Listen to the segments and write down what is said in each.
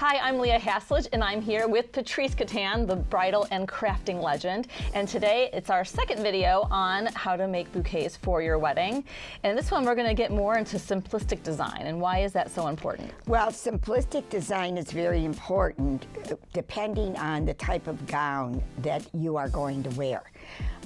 Hi, I'm Leah Hasledge, and I'm here with Patrice Catan, the bridal and crafting legend. And today it's our second video on how to make bouquets for your wedding. And this one we're going to get more into simplistic design. And why is that so important? Well, simplistic design is very important depending on the type of gown that you are going to wear.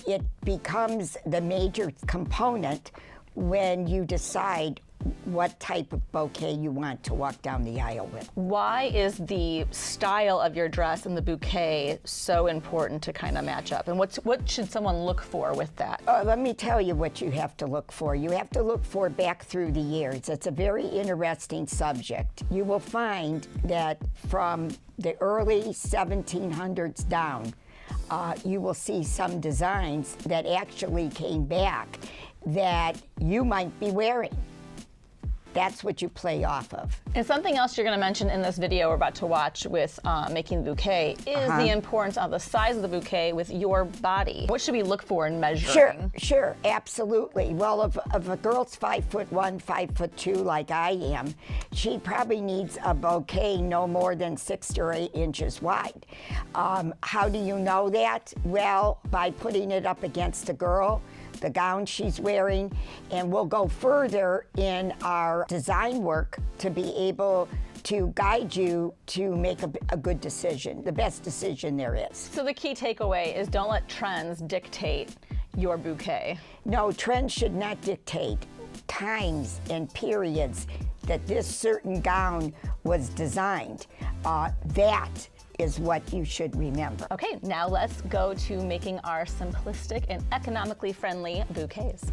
It becomes the major component when you decide what type of bouquet you want to walk down the aisle with. Why is the style of your dress and the bouquet so important to kind of match up? And what should someone look for with that? Let me tell you what you have to look for. You have to look for back through the years. It's a very interesting subject. You will find that from the early 1700s down, you will see some designs that actually came back that you might be wearing. That's what you play off of. And something else you're going to mention in this video we're about to watch with making the bouquet is the importance of the size of the bouquet with your body. What should we look for in measuring? Sure, absolutely. Well, if a girl's 5'1", 5'2", like I am, she probably needs a bouquet no more than 6 or 8 inches wide. How do you know that? Well, by putting it up against the girl, the gown she's wearing, and we'll go further in our design work to be able to guide you to make a good decision, the best decision there is. So the key takeaway is don't let trends dictate your bouquet. No, trends should not dictate times and periods that this certain gown was designed. That is what you should remember. Okay, now let's go to making our simplistic and economically friendly bouquets.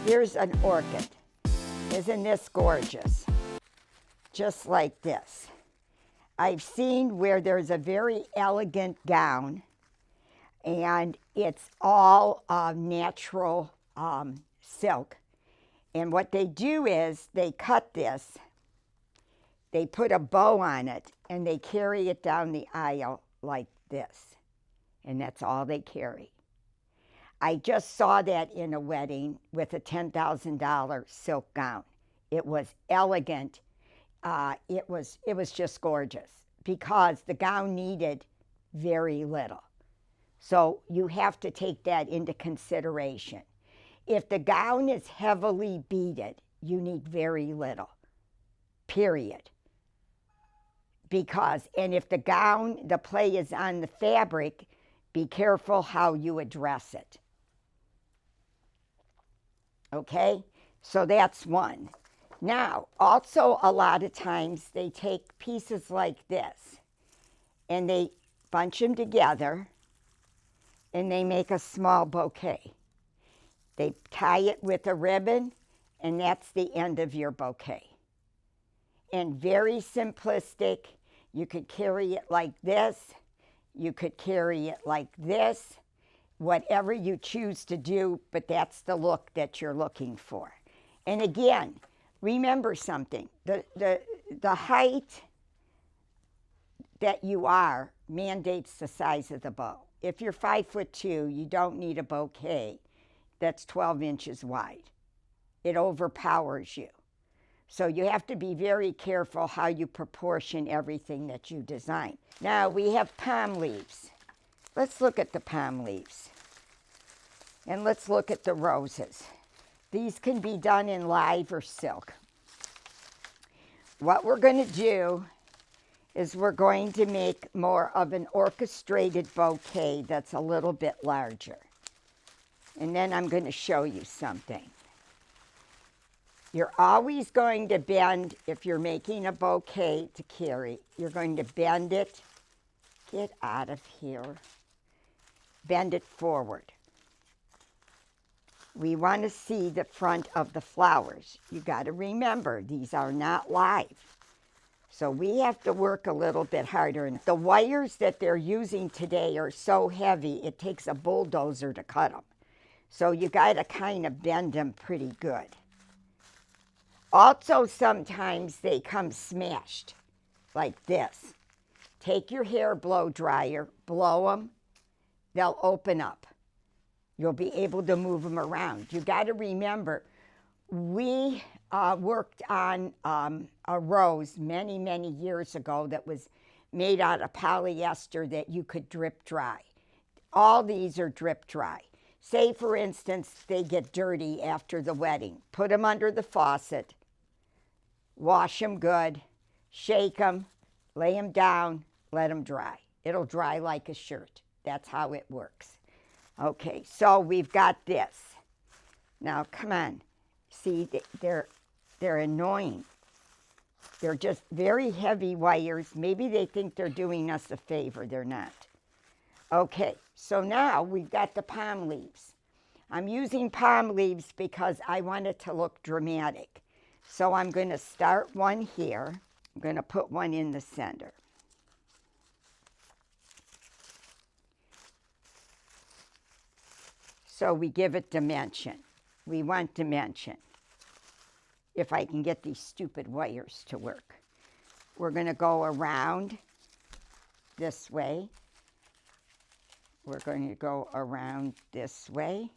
Here's an orchid. Isn't this gorgeous? Just like this. I've seen where there's a very elegant gown and it's all natural silk. And what they do is they cut this, they put a bow on it, and they carry it down the aisle like this. And that's all they carry. I just saw that in a wedding with a $10,000 silk gown. It was elegant. It was just gorgeous because the gown needed very little. So you have to take that into consideration. If the gown is heavily beaded, you need very little, period. And if the gown, the play is on the fabric, be careful how you address it. Okay, so that's one. Now, also a lot of times they take pieces like this and they bunch them together and they make a small bouquet. They tie it with a ribbon and that's the end of your bouquet. And very simplistic. You could carry it like this. You could carry it like this. Whatever you choose to do, but that's the look that you're looking for. And again, remember something. The height that you are mandates the size of the bow. If you're 5'2", you don't need a bouquet that's 12 inches wide. It overpowers you. So you have to be very careful how you proportion everything that you design. Now we have palm leaves. Let's look at the palm leaves. And let's look at the roses. These can be done in live or silk. What we're going to do is we're going to make more of an orchestrated bouquet that's a little bit larger. And then I'm going to show you something. You're always going to bend, if you're making a bouquet to carry, you're going to bend it, get out of here, bend it forward. We want to see the front of the flowers. You got to remember, these are not live. So we have to work a little bit harder. And the wires that they're using today are so heavy, it takes a bulldozer to cut them. So you got to kind of bend them pretty good. Also, sometimes they come smashed like this. Take your hair blow dryer, blow them, they'll open up. You'll be able to move them around. You got to remember, we worked on a rose many, many years ago that was made out of polyester that you could drip dry. All these are drip dry. Say, for instance, they get dirty after the wedding. Put them under the faucet, wash them good, shake them, lay them down, let them dry. It'll dry like a shirt. That's how it works. Okay, so we've got this. Now, come on. See, they're annoying. They're just very heavy wires. Maybe they think they're doing us a favor. They're not. Okay, so now we've got the palm leaves. I'm using palm leaves because I want it to look dramatic. So I'm going to start one here. I'm going to put one in the center. So we give it dimension. We want dimension. If I can get these stupid wires to work. We're going to go around this way. We're going to go around this way,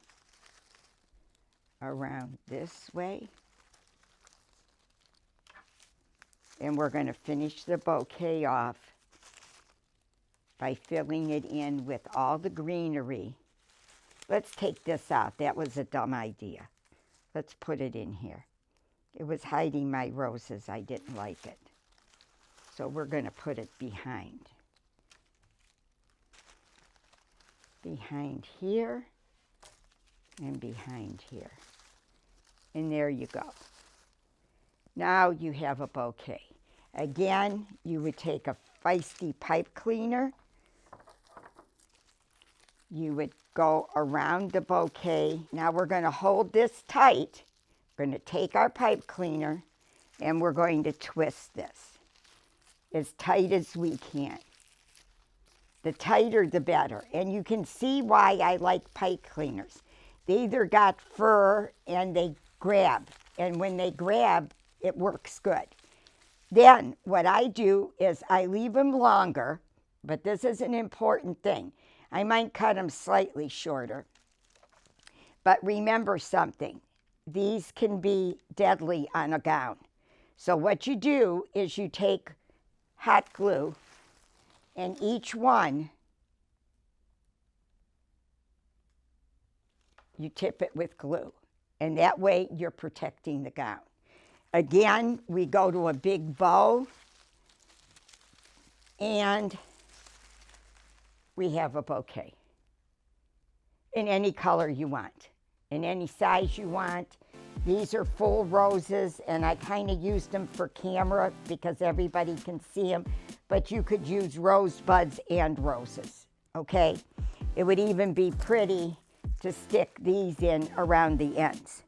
around this way, and we're going to finish the bouquet off by filling it in with all the greenery. Let's take this out. That was a dumb idea. Let's put it in here. It was hiding my roses. I didn't like it. So we're going to put it behind. Behind here and behind here. And there you go. Now you have a bouquet. Again, you would take a feisty pipe cleaner. You would go around the bouquet. Now we're going to hold this tight. We're going to take our pipe cleaner and we're going to twist this as tight as we can. The tighter, the better. And you can see why I like pipe cleaners. They either got fur and they grab. And when they grab, it works good. Then what I do is I leave them longer, but this is an important thing. I might cut them slightly shorter. But remember something. These can be deadly on a gown. So what you do is you take hot glue, and each one, you tip it with glue. And that way you're protecting the gown. Again, we go to a big bow, and we have a bouquet in any color you want, in any size you want. These are full roses, and I kind of used them for camera because everybody can see them, but you could use rosebuds and roses, okay? It would even be pretty to stick these in around the ends.